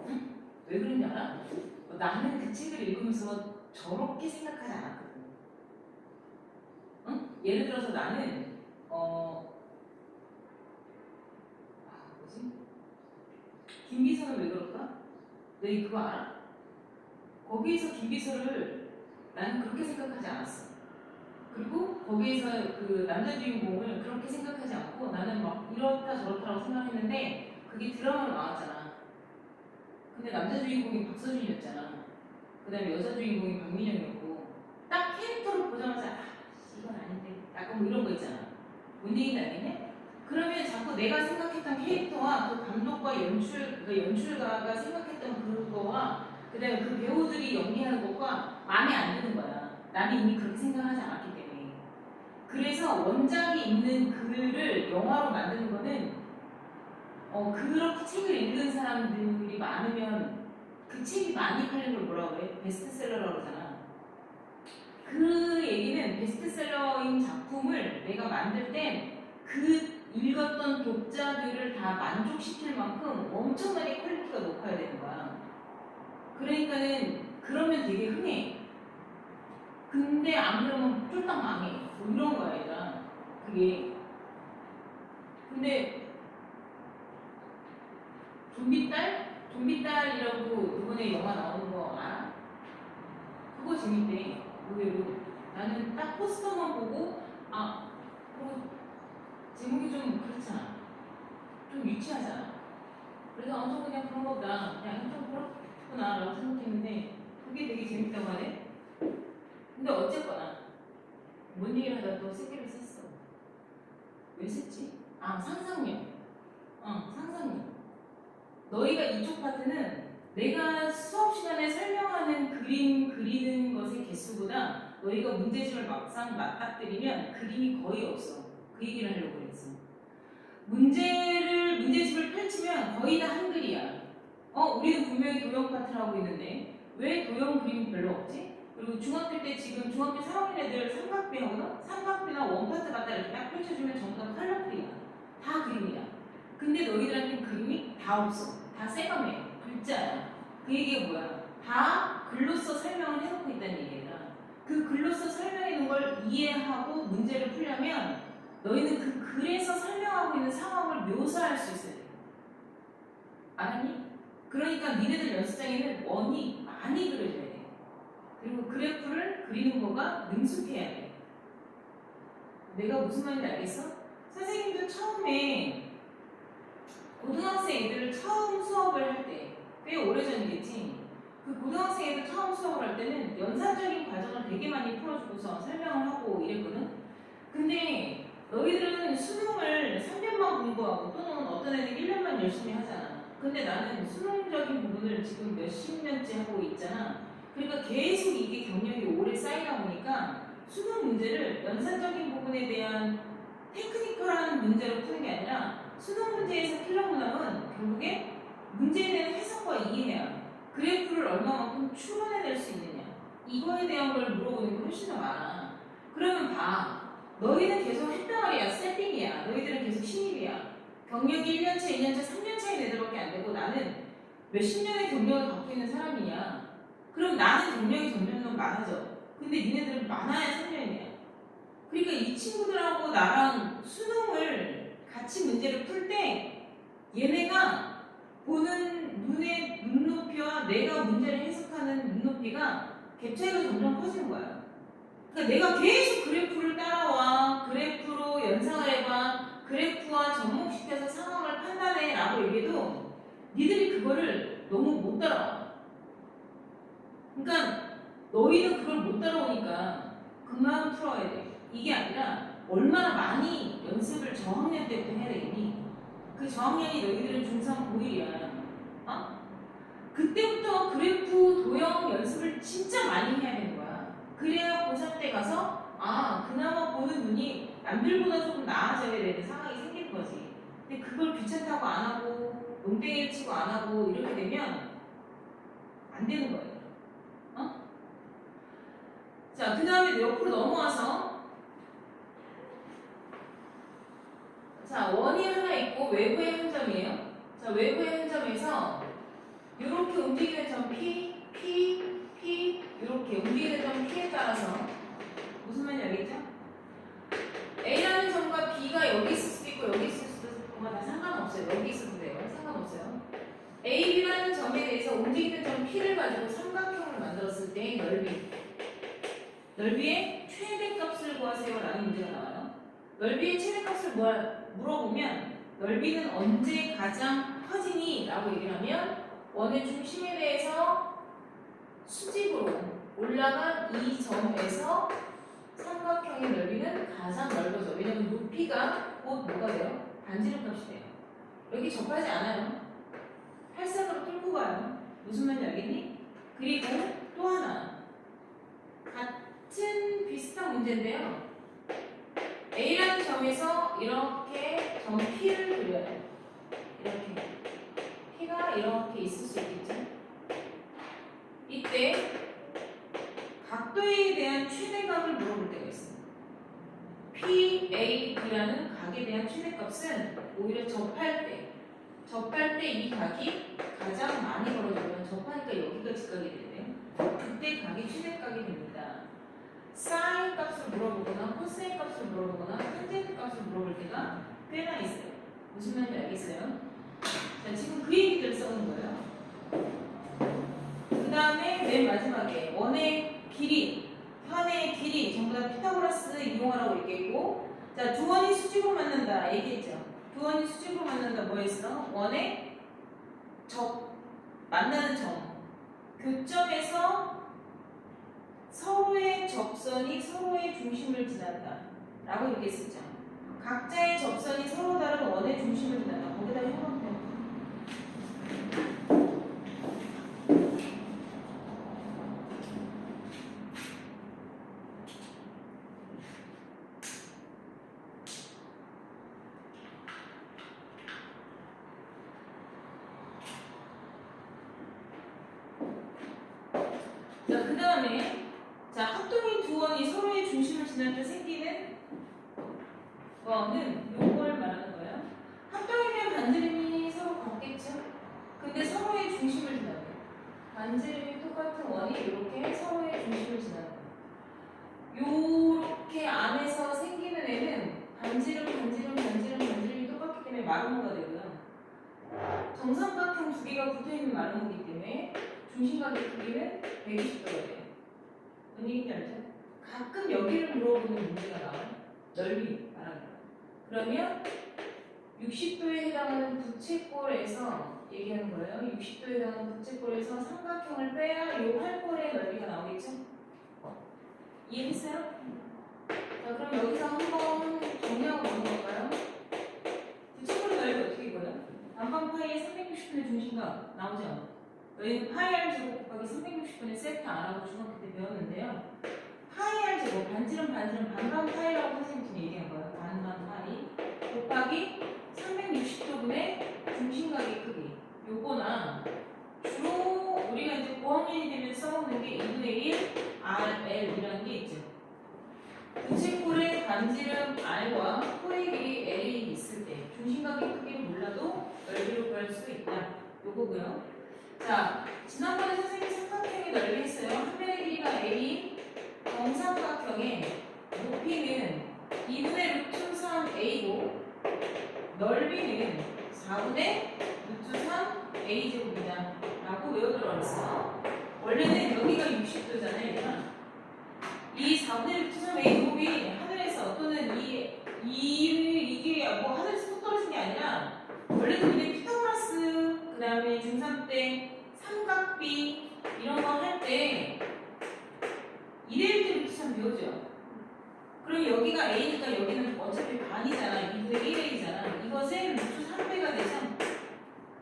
응? 왜 그런지 알아? 나는 그 책을 읽으면서 저렇게 생각하지 않았거든. 응? 예를 들어서 나는 뭐지? 김비서는 왜 그럴까? 너희 그거 알아? 거기에서 김비서를 나는 그렇게 생각하지 않았어. 그리고 거기에서 그 남자 주인공을 그렇게 생각하지 않고 나는 막 이렇다 저렇다라고 생각했는데 그게 드라마로 나왔잖아. 근데 남자 주인공이 박서준이었잖아. 그 다음에 여자 주인공이 박민영이었고 딱 캐릭터를 보자마자 이건 아닌데 약간 뭐 이런 거 있잖아. 뭔 얘기인지 알겠냐? 그러면 자꾸 내가 생각했던 캐릭터와 그 감독과 그 연출가가 생각했던 그거와 그 다음에 그 배우들이 연기하는 것과 마음에 안 드는 거야. 나는 이미 그렇게 생각하지 않았기 때문에. 그래서 원작이 있는 글을 영화로 만드는 거는 그렇게 책을 읽은 사람들이 많으면 그 책이 많이 팔린 걸 뭐라고 그래? 베스트셀러라고 그러잖아. 그 얘기는 베스트셀러인 작품을 내가 만들 땐 그 읽었던 독자들을 다 만족시킬 만큼 엄청나게 퀄리티가 높아야 되는 거야. 그러니까는 그러면 되게 흥해. 근데 안 그러면 쫄딱 망해. 뭐 이런 거야, 얘들아. 그게. 근데 좀비딸이라고 이번에 영화 나오는 거 알아? 그거 재밌대. 의외로. 나는 딱 포스터만 보고 제목이 좀 그렇잖아. 좀 유치하잖아. 그래서 저 그냥 그런 거보다 그냥 좀 그렇구나 라고 생각했는데 그게 되게 재밌다고 하네. 근데 어쨌거나 뭔 얘기를 하다 또 새끼를 샜어. 왜 샜지? 상상력. 상상력. 너희가 이쪽 파트는 내가 수업 시간에 설명하는 그림 그리는 것의 개수보다 너희가 문제집을 막상 맞닥뜨리면 그림이 거의 없어. 그 얘기를 하려고 했어. 문제집을 펼치면 거의 다 한글이야. 우리는 분명히 도형 파트를 하고 있는데 왜 도형 그림이 별로 없지? 그리고 중학교 때 지금 중학교 3학년 애들 삼각비 하거나 삼각비나 원파트 갖다 이렇게 딱 펼쳐주면 전부 다 컬러풀이야. 다 그림이야. 근데 너희들한테는 그림이 다 없어. 다 새까매. 글자야. 그 얘기가 뭐야? 다 글로써 설명을 해놓고 있다는 얘기야. 그 글로써 설명해 놓은 걸 이해하고 문제를 풀려면 너희는 그 글에서 설명하고 있는 상황을 묘사할 수 있어야 돼. 알았니? 그러니까 니네들 연습장에는 원이 많이 그려줘야 돼. 그리고 그래프를 그리는 거가 능숙해야 돼. 내가 무슨 말인지 알겠어? 선생님도 처음에 고등학생 애들을 처음 수업을 할 때 꽤 오래전이겠지. 그 고등학생 애들 처음 수업을 할 때는 연산적인 과정을 되게 많이 풀어주고서 설명을 하고 이랬거든. 근데 너희들은 수능을 3년만 공부하고 또는 어떤 애들 1년만 열심히 하잖아. 근데 나는 수능적인 부분을 지금 몇십 년째 하고 있잖아. 그러니까 계속 이게 경력이 오래 쌓이다 보니까 수능 문제를 연산적인 부분에 대한 테크니컬한 문제로 푸는 게 아니라 수능 문제에서 필러 문항은 결국에 문제에 대한 해석과 이해야. 그래프를 얼마만큼 추론해낼 수 있느냐. 이거에 대한 걸 물어보는 게 훨씬 더 많아. 그러면 봐. 너희는 계속 했단 말이야. 세팅이야. 너희들은 계속 신입이야. 경력이 1년차, 2년차, 3년차인 애들밖에 안 되고 나는 몇십 년의 경력을 갖고 있는 사람이냐. 그럼 나는 경력이 점점 많아져. 근데 니네들은 많아야 3년이야. 그러니까 이 친구들하고 나랑 수능을 같이 문제를 풀 때 얘네가 보는 눈의 눈높이와 내가 문제를 해석하는 눈높이가 갭 차이가 점점 커지는 거야. 그러니까 내가 계속 그래프를 따라와, 그래프로 연상을 해봐, 그래프와 접목시켜서 상황을 판단해 라고 얘기해도 니들이 그거를 너무 못 따라와. 그러니까 너희는 그걸 못 따라오니까 그만 풀어야 돼. 이게 아니라 얼마나 많이 연습을 저학년 때부터 해야 되겠니? 그 저학년이 너희들은 중3 고1이야. 그때부터 그래프 도형 연습을 진짜 많이 해야 되는 거야. 그래야 고3 때 가서 그나마 보는 눈이 남들보다 조금 나아져야 되는 상황이 생기는 거지. 근데 그걸 귀찮다고 안 하고 농땡이를 치고 안 하고 이렇게 되면 안 되는 거예요. 자, 그 다음에 옆으로 넘어와서 자, 원이 하나 있고 외부의 한 점이에요. 자, 외부의 한 점에서 이렇게 움직이는 점 P, P, P 이렇게 움직이는 점 P에 따라서 무슨 말인지 알겠죠? A라는 점과 B가 여기 있을 수도 있고 여기 있을 수도 있고 다 상관없어요. 여기 있어도 돼요. 상관없어요. A, B라는 점에 대해서 움직이는 점 P를 가지고 삼각형을 만들었을 때 넓이의 최대값을 구하세요 라는 문제가 나와요. 넓이의 최대값을 물어보면 넓이는 언제 가장 커지니? 라고 얘기를 하면 원의 중심에 대해서 수직으로 올라간 이 점에서 삼각형의 넓이는 가장 넓어져. 왜냐면 높이가 곧 뭐가 돼요? 반지름 값이 돼요. 여기 접하지 않아요. 팔색으로 뚫고 가요. 무슨 말인지 알겠니? 그리고 또 하나 같은 비슷한 문제인데요. A라는 점에서 이렇게 점 P를 그려요. 이렇게 P가 이렇게 있을 수 있겠죠. 이때 각도에 대한 최대값을 물어볼 때가 있어요. PAB라는 각에 대한 최대값은 오히려 접할 때 이 각이 가장 많이 벌어지면 접하니까 여기가 직각이 되는데요. 그때 각이 최대각이 됩니다. 사인 값을 물어보거나 코사인 값을 물어보거나 탄젠트 값을 물어볼 때가 꽤나 있어요. 무슨 말인지 알겠어요? 자, 지금 그 얘기를 써는 거예요. 그 다음에 맨 마지막에 원의 길이, 현의 길이 전부 다 피타고라스 이용하라고 얘기했고, 자, 두 원이 수직으로 만난다 얘기했죠. 두 원이 수직으로 만난다 뭐 했어? 원의 만나는 점 교점에서 서로의 접선이 서로의 중심을 지난다 라고 얘기했었죠. 각자의 접선이 서로 다른 원의 중심을 지난다. 거기다 해놓으면 돼요. 지날 때 생기는 거는 요걸 말하는 거예요. 합동이면 반지름이 서로 같겠죠? 근데 서로의 중심을 지나요. 반지름이 똑같은 원이 이렇게 서로의 중심을 지나요. 요렇게 안에서 생기는 애는 반지름이 똑같기 때문에 마름모가 되고요. 정삼각형 두 개가 붙어있는 마름모이기 때문에 중심각의 크기는 120도가 돼요. 뭔 얘기인지 알죠? 가끔 여기를 물어보는 문제가 나와요. 넓이 말하는 거. 그러면 60도에 해당하는 부채꼴에서 얘기하는 거예요. 60도에 해당하는 부채꼴에서 삼각형을 빼야 이 활꼴의 넓이가 나오겠죠? 이해했어요? 자, 그럼 여기서 한번 정리하고 넘어갈까요? 부채꼴의 넓이 어떻게 보여요? 남방 파이의 360분의 중심각 나오죠? 저희는 파이 r 제곱 곱하기 360분의 세트 안 하고 중학교 때 배웠는데요. 파이 r 제곱 반반 파이라고 선생님이 얘기한 거예요. 반반 파이 곱하기 360도분의 중심각의 크기. 요거나 주로 우리가 이제 고학년이 되면 써먹는 게 2분의 1 RL이라는 게 있죠. 부채꼴의 반지름 R과 코의 길이 L이 있을 때 중심각의 크기를 몰라도 넓이로 구할 수 있다. 요거고요. 자, 지난번에 선생님이 삼각형의 넓이 했어요. 한 면의 길이가 A인 정삼각형의 높이는 2분의 루트 3A고 넓이는 4분의 루트 3A제곱이다 라고 외워두라고 했어. 원래는 여기가 60도잖아요. 얘가. 이 4분의 루트 3A제곱이 하늘에서 또는 이게 뭐 하늘에서 뚝 떨어진 게 아니라 원래는 그냥 피타고라스 그 다음에 중3 때 삼각비 이런 거 할 때 2대1 대 루트 3 배우죠. 그럼 여기가 A니까 여기는 어차피 반이잖아. 2분의 1A잖아. 이것의 루트 3배가 되죠.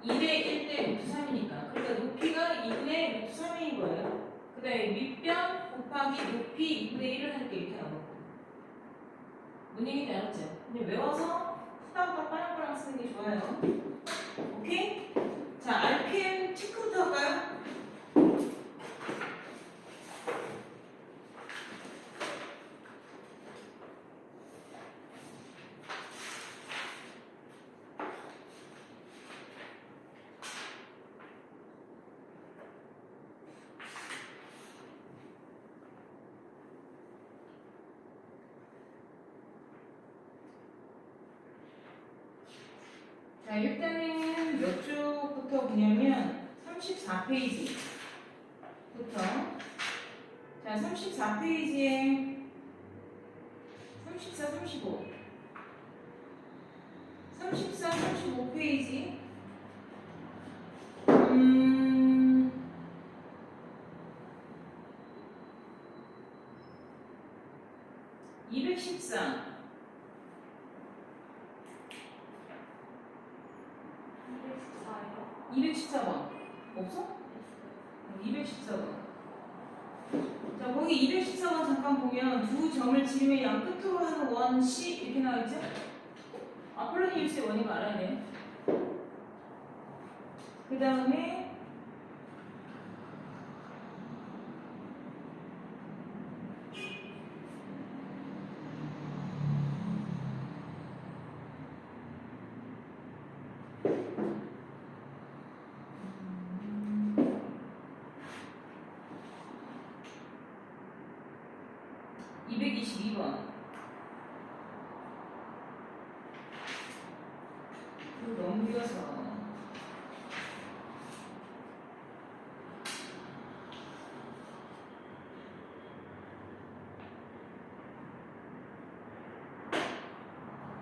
2대 1대 루트 3이니까. 그러니까 높이가 2분의 루트 3인 거예요. 그 다음에 밑변 곱하기 높이 2분의 1을 하니까 이렇게 나오고. 뭔 얘기인지 알았죠? 그냥 외워서 후다후다 빠랑빠랑 쓰는 게 좋아요. 오케이? 자, RPM 체크부터 할까요? 자, 일단은 몇 쪽부터 보냐면 34페이지부터. 자, 34페이지에 34, 35 34, 35페이지 214 214번 없어? 214번. 자, 거기 214번 잠깐 보면 두 점을 지름의 양 끝으로 하는 원 C 이렇게 나와있죠? 아폴로니우스의 원인 알아야 돼요. 그 다음에 222번. 넘겨서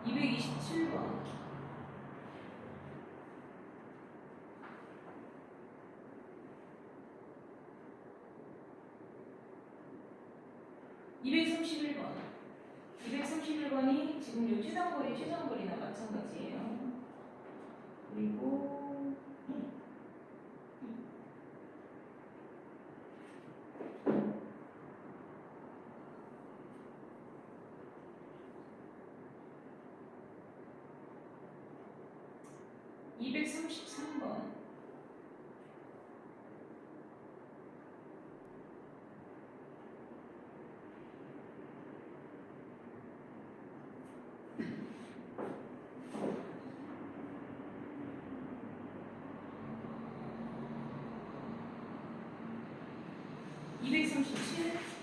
227번. 231번. 231번이 지금 요 최장거리나 마찬가지예요. 그리고 233번. 233번 237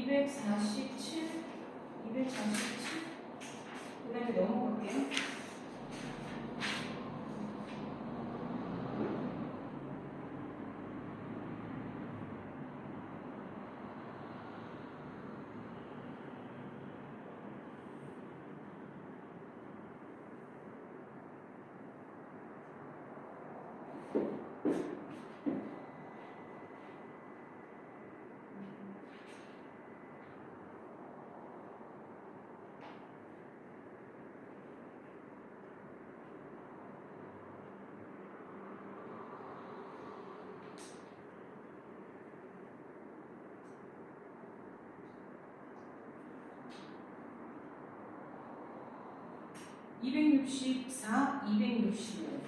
241 247 그 다음에 넘어갈게요. (264) 265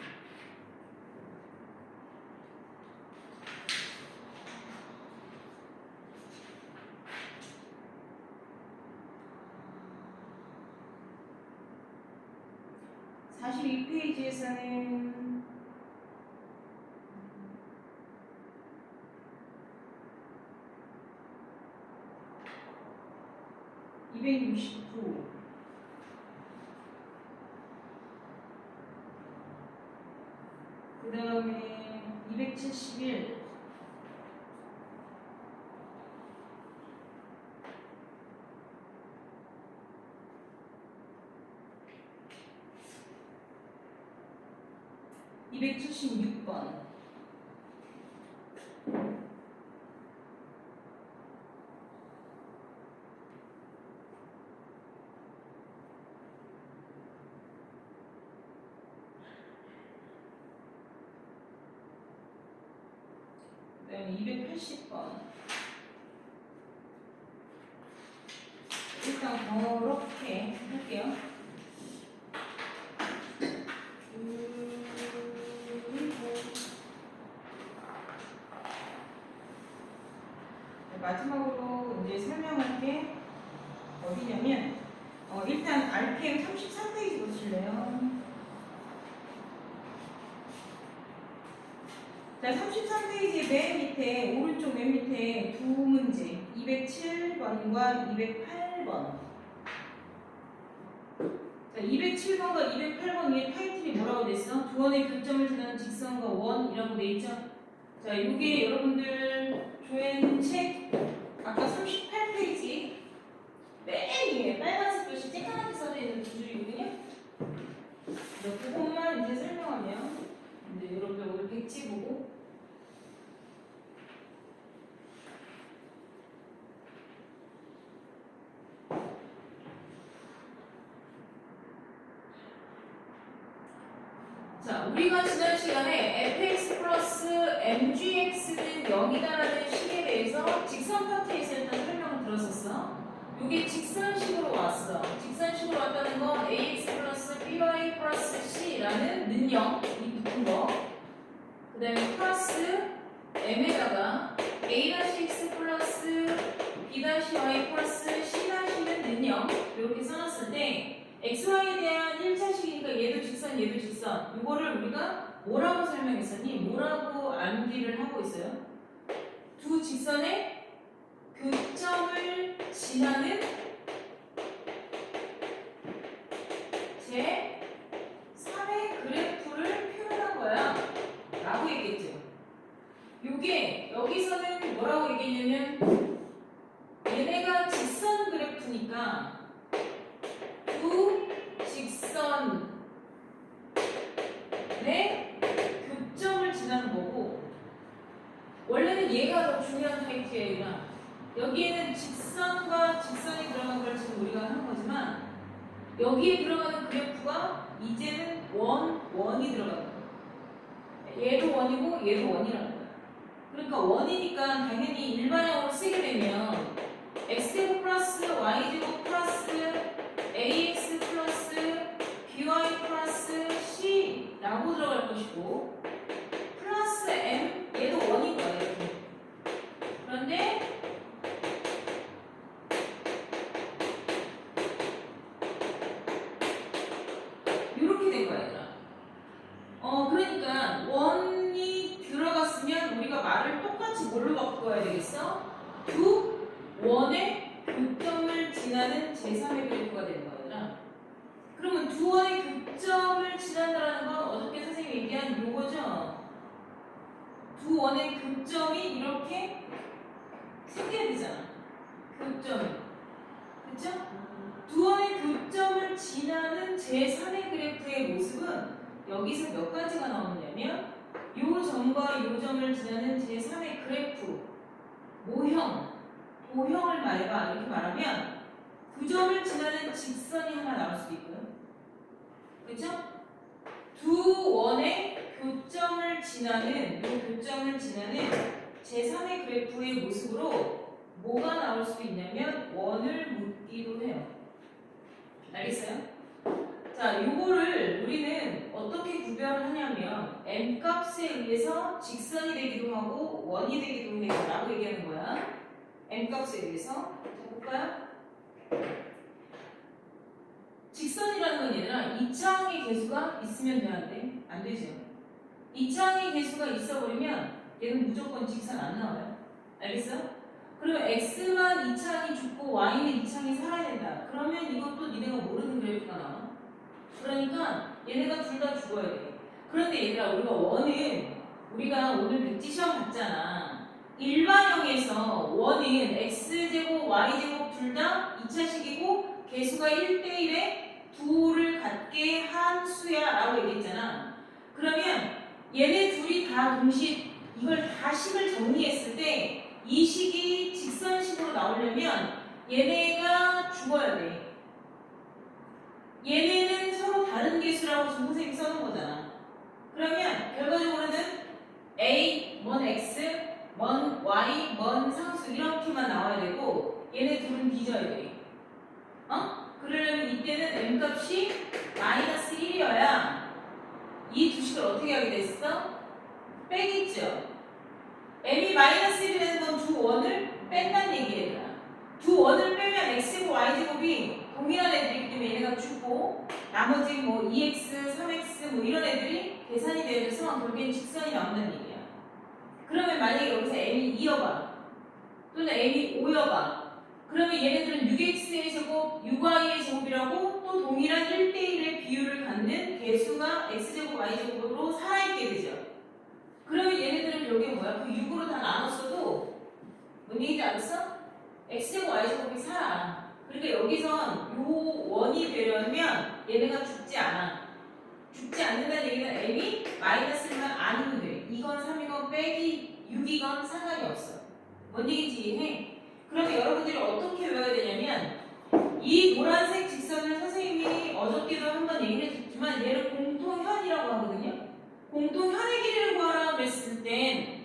42페이지에서는 269 그 다음에 271 276번 그 다음에 280번 일단 그렇게 할게요. 마지막으로 이제 설명할 게 어디냐면 일단 RPM 33페이지 보실래요? 자, 33페이지 맨 밑에 오른쪽 맨 밑에 두 문제 207번과 208번 자, 207번과 208번 위에 타이틀이 뭐라고 됐어? 두 원의 교점을 지나는 직선과 원이라고 돼 있죠? 자, 이게 여러분들 조엔 책 아까 38페이지 맨 위에 빨간색 글씨 쬐까맣게 써져 있는 두 줄이거든요. 그것만 이제 설명하면 이제 여러분들 오늘 백지 보고 자, 우리가 지난 시간에 fx 플러스 mgx는 0이다라는 식에 대해서 직선 파트에서 일단 설명을 들었었어. 이게 직선식으로 왔어. 직선식으로 왔다는 건 ax 플러스 by 플러스 c라는 능력, 이 붙은 거. 그 다음에 플러스 m에다가 a-x 플러스 b-y 플러스 c-는 능력 이렇게 써놨을 때 xy에 대한 1차식이니까 얘도 직선 얘도 직선 이거를 우리가 뭐라고 설명했었니? 뭐라고 암기를 하고 있어요? 두 직선의 교점을 지나는 제 3의 그래프를 표현한 거야 라고 얘기했죠. 요게 여기서는 뭐라고 얘기했냐면 얘네가 직선 그래프니까 두 직선의 교점을 지나는 거고 원래는 얘가 더 중요한 타입이야. 여기에는 직선과 직선이 들어간 걸 지금 우리가 하는 거지만 여기에 들어가는 그래프가 이제는 원이 들어가는 거야. 얘도 원이고 얘도 원이라는 거야. 그러니까 원이니까 당연히 일반형으로 쓰게 되면 x제곱 플러스 y제곱 플러스 ax 플러스 by 플러스 c라고 들어갈 것이고 플러스 m 얘도 원인 거야. 이렇게. 그런데 이렇게 된 거야. 얘들아. 그러니까 원이 들어갔으면 우리가 말을 똑같이 뭘로 바꿔야 되겠어? 두 원의 교점을 지나는 제3의 그래프가 되는 거야. 얘들아. 그러면 두 원의 교점을 지난다는 건 어저께 선생님이 얘기한 요거죠? 두 원의 교점이 이렇게 생겨야 되잖아. 교점이. 그쵸? 두 원의 교점을 지나는 제3의 그래프의 모습은 여기서 몇 가지가 나오느냐면 요 점과 요 점을 지나는 제3의 그래프 모형, 도형을 말해봐. 이렇게 말하면 그 점을 지나는 직선이 하나 나올 수도 있고요. 그쵸? 두 원의 교점을 지나는 제3의 그래프의 모습으로 뭐가 나올 수도 있냐면 원을 묻기도 해요. 알겠어요? 자, 요거를 우리는 어떻게 구별을 하냐면 m 값에 의해서 직선이 되기도 하고 원이 되기도 해요 라고 얘기하는 거야. m 값에 의해서. 자, 볼까요? 직선이라는 건 얘들아 2차항의 개수가 있으면 되는데 안 되죠. 2차항의 개수가 있어버리면 얘는 무조건 직선 안 나와요. 알겠어? 그러면 x만 2차항이 죽고 y는 2차항이 살아야 된다. 그러면 이것도 니네가 모르는 그래프가 나와. 그러니까 얘네가 둘 다 죽어야 돼. 그런데 얘들아 우리가 원은 우리가 오늘 백지 시험 봤잖아. 일반형에서 원은 x제곱 y제곱 둘 다 2차식이고 개수가 1대1에 두를 갖게 한 수야 라고 얘기했잖아. 그러면 얘네 둘이 다 동시에 이걸 다 식을 정리했을 때 이 식이 직선식으로 나오려면 얘네가 죽어야 돼. 얘네는 서로 다른 개수라고 지금 선생님이 써놓은 거잖아. 그러면 결과적으로는 a, 먼 x, 먼 y, 먼 상수 이렇게만 나와야 되고 얘네 둘은 뒤져야 돼. 그러려면 이때는 m 값이 마이너스 1이어야 이 두 식을 어떻게 하게 됐어? 빼겠죠. m이 마이너스 1이 되는 건 두 원을 뺀다는 얘기예요. 두 원을 빼면 x제곱 y제곱이 동일한 애들이기 때문에 얘네가 죽고 나머지 뭐 2x, 3x 뭐 이런 애들이 계산이 되어서 결국엔 직선이 나온다는 얘기야. 그러면 만약에 여기서 m이 2여봐 또는 m이 5여봐 그러면 얘네들은 6x의 제곱, 6y의 제곱이라고 또 동일한 1대1의 비율을 갖는 개수가 x제곱, y제곱으로 살아있게 되죠. 그러면 얘네들은 여기에 뭐야? 그 6으로 다 나눴어도 뭔 얘기인지 알았어? x제곱, y제곱이 살아. 그러니까 여기선 요 원이 되려면 얘네가 죽지 않아. 죽지 않는다는 얘기는 m이 마이너스만 아니면 돼. 2건, 3이건, 빼기 6이건 상관이 없어. 뭔 얘기인지 이해해? 그러면 여러분들이 어떻게 외워야 되냐면 이 노란색 직선을 선생님이 어저께도 한번 얘기를 해줬지만 얘를 공통현이라고 하거든요. 공통현의 길이를 구하라 그랬을 땐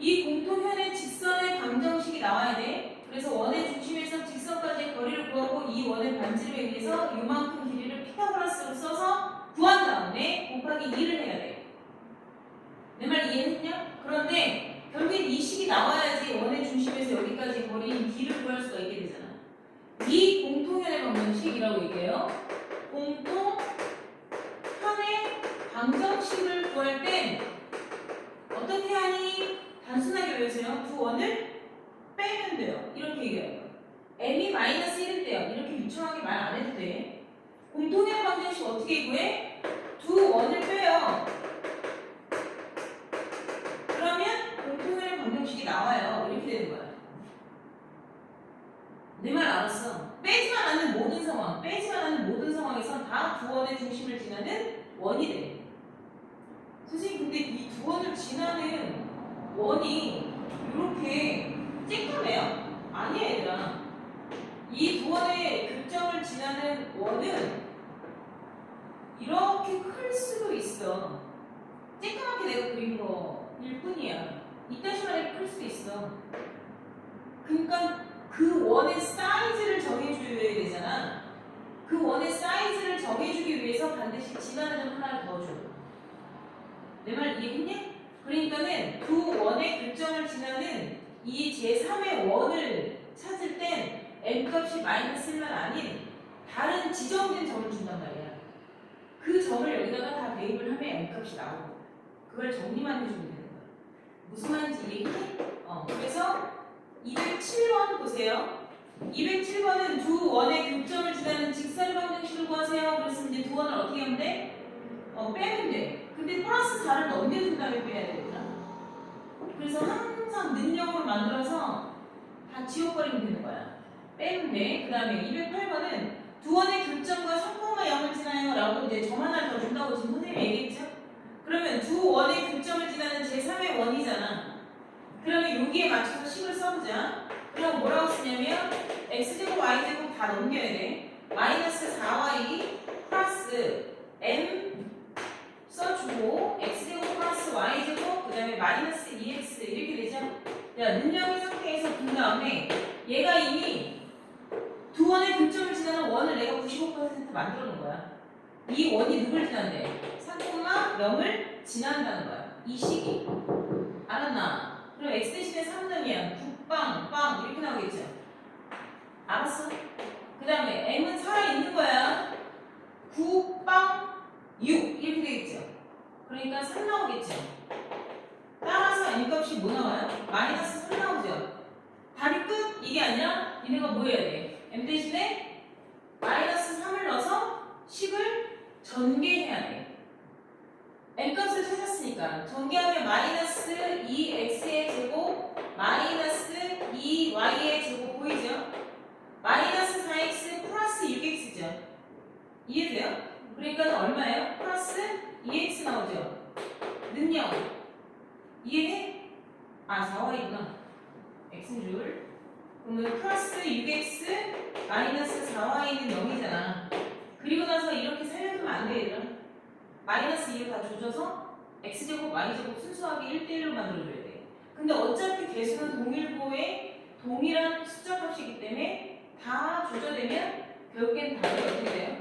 이 공통현의 직선의 방정식이 나와야 돼. 그래서 원의 중심에서 위해서 이만큼 길이를 피타고라스로 써서 구한 다음에 곱하기 2를 해야 돼. 내 말 이해했냐? 그런데 결국엔 이 식이 나와야지 원의 중심에서 여기까지 거리인 d를 구할 수가 있게 되잖아. 이 공통현의 방정식이라고 얘기해요. 공통현의 방정식을 구할 땐 어떻게 하니? 단순하게 외우세요. 두 원을 빼면 돼요. 이렇게 얘기해요. m이 마이너스 1일 때요. 이렇게 유창하게 말 안 해도 돼. 공통현의 방정식 어떻게 구해? 두 원을 빼요. 그러면 공통현의 방정식이 나와요. 이렇게 되는 거야. 내 말 알았어. 빼지만 않는 모든 상황, 빼지만 않는 모든 상황에선 다 두 원의 중심을 지나는 원이 돼. 선생님, 근데 이 두 원을 지나는 원이 이렇게 쬐끔해요? 아니야, 얘들아. 이 두 원의 교점을 지나는 원은 이렇게 클 수도 있어. 쬐끄맣게 내가 그린 거일 뿐이야. 이따시 말해 클 수도 있어. 그러니까 그 원의 사이즈를 정해줘야 되잖아. 그 원의 사이즈를 정해주기 위해서 반드시 지나는 점 하나를 더 줘. 내 말 이해했냐? 그러니까는 두 원의 교점을 지나는 이 제3의 원을 찾을 땐 m 값이 마이너스 1만 아닌 다른 지정된 점을 준단 말이야. 그 점을 여기다가 다 대입을 하면 m 값이 나오고 그걸 정리만 해주면 되는 거야. 무슨 말인지 이해했니? 그래서 207번 보세요. 207번은 두 원의 교점을 지나는 직사리 방정식을 구하세요. 그래서 이제 두 원을 어떻게 하면 돼? 빼면 돼. 근데 플러스 4를 넘겨준 다음에 빼야 되구나. 그래서 항상 능력을 만들어서 다 지워버리면 되는 거야. 빼면 돼. 그 다음에 208번은 두 원의 교점과 3,0을 지나요 라고 이제 점 하나를 더 준다고 지금 선생님이 얘기했죠? 그러면 두 원의 교점을 지나는 제3의 원이잖아. 그러면 여기에 맞춰서 식을 써보자. 그럼 뭐라고 쓰냐면 x제곱 y제곱 다 넘겨야 돼. 마이너스 4y 플러스 m 써주고 x제곱 플러스 y제곱 그 다음에 마이너스 2x 이렇게 되죠? 야, 능력의 상태에서 둔 다음에 얘가 이미 두 원의 교점을 지나는 원을 내가 95% 만들어 놓은 거야. 이 원이 누굴 지난대? 3,0을 지난다는 거야. 이 식이. 알았나? 그럼 x 대신에 3 넣으면 9빵, 빵 이렇게 나오겠죠? 알았어? 그 다음에 m은 살아있는 거야. 9, 빵, 6 이렇게 되겠죠? 그러니까 3 나오겠죠? 따라서 m 값이 뭐 나와요? 마이너스 3 나오죠? 답이 끝? 이게 아니라 얘네가 뭐 해야 돼? m 대신에 마이너스 3을 넣어서 식을 전개해야 돼. m 값을 찾았으니까 전개하면 마이너스 2x의 제곱 마이너스 2y의 제곱 보이죠? 마이너스 4x 플러스 6x죠? 이해돼요? 그러니까 얼마예요? 플러스 2x 나오죠? 능력 이해해? 아 4y구나 x인 줄. 그러면 플러스 6x 마이너스 4y는 0이잖아. 그리고 나서 이렇게 살려두면 안 돼 얘들아. 마이너스 2를 다 조져서 x제곱 y제곱 순수하게 1대1로 만들어줘야 돼. 근데 어차피 개수는 동일보의 동일한 숫자 값이기 때문에 다 조져되면 결국엔 답이 어떻게 돼요?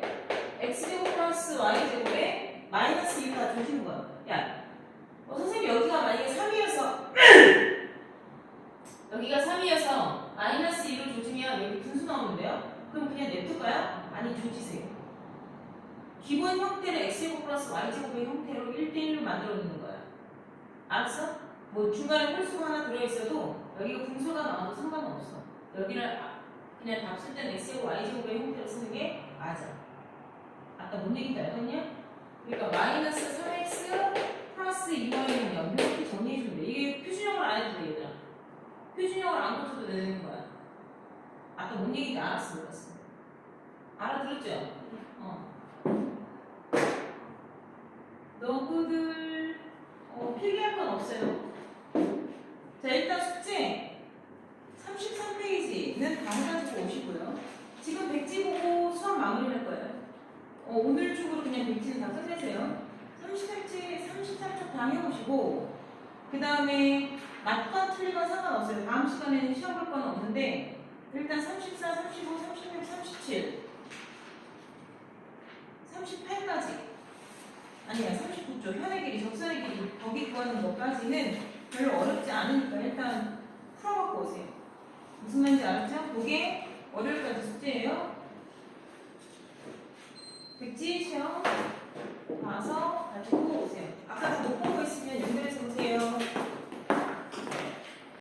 x제곱 플러스 y제곱에 마이너스 2를 다 조지는 거야. 야, 선생님 여기가 만약에 3이어서 여기가 3이어서 마이너스 2를 조지면 여기 분수 나오는데요? 그럼 그냥 냅둘까요? 아니 조지세요. 기본 형태를 x제곱 플러스 y제곱의 형태로 1대1로 만들어 놓는 거야. 알았어? 뭐 중간에 홀수가 하나 들어있어도 여기가 분수가 나와도 상관없어. 여기를 그냥 답 쓸 때는 x제곱 y제곱의 형태로 쓰는 게 맞아. 아까 뭔 얘기인지 알겠냐? 그러니까 마이너스 3x 플러스 2y는 0 이렇게 정리해주면 돼. 이게 표준형을 안 해도 돼 얘들아. 표준형을 안 고쳐도 되는 거야. 아까 뭔 얘기인지 알았어 몰랐어? 알아들었죠? 너구들 필기할 건 없어요. 자 일단 숙제 33페이지는 다 해가지고 오시고요. 지금 백지 보고 수업 마무리할 거예요. 오늘 쪽으로 그냥 백지는 다 끝내세요. 33쪽 다 해보시고 그 다음에 맞건 틀리건 상관없어요. 다음 시간에는 시험 볼 건 없는데 일단 34, 35, 36, 37 38까지 아니야 39쪽 현의 길이 적선의 길이 거기 구하는 것까지는 별로 어렵지 않으니까 일단 풀어갖고 오세요. 무슨 말인지 알았죠? 그게 월요일까지 숙제예요. 백지 시험 봐서 가지고 오세요. 아까 다 못 본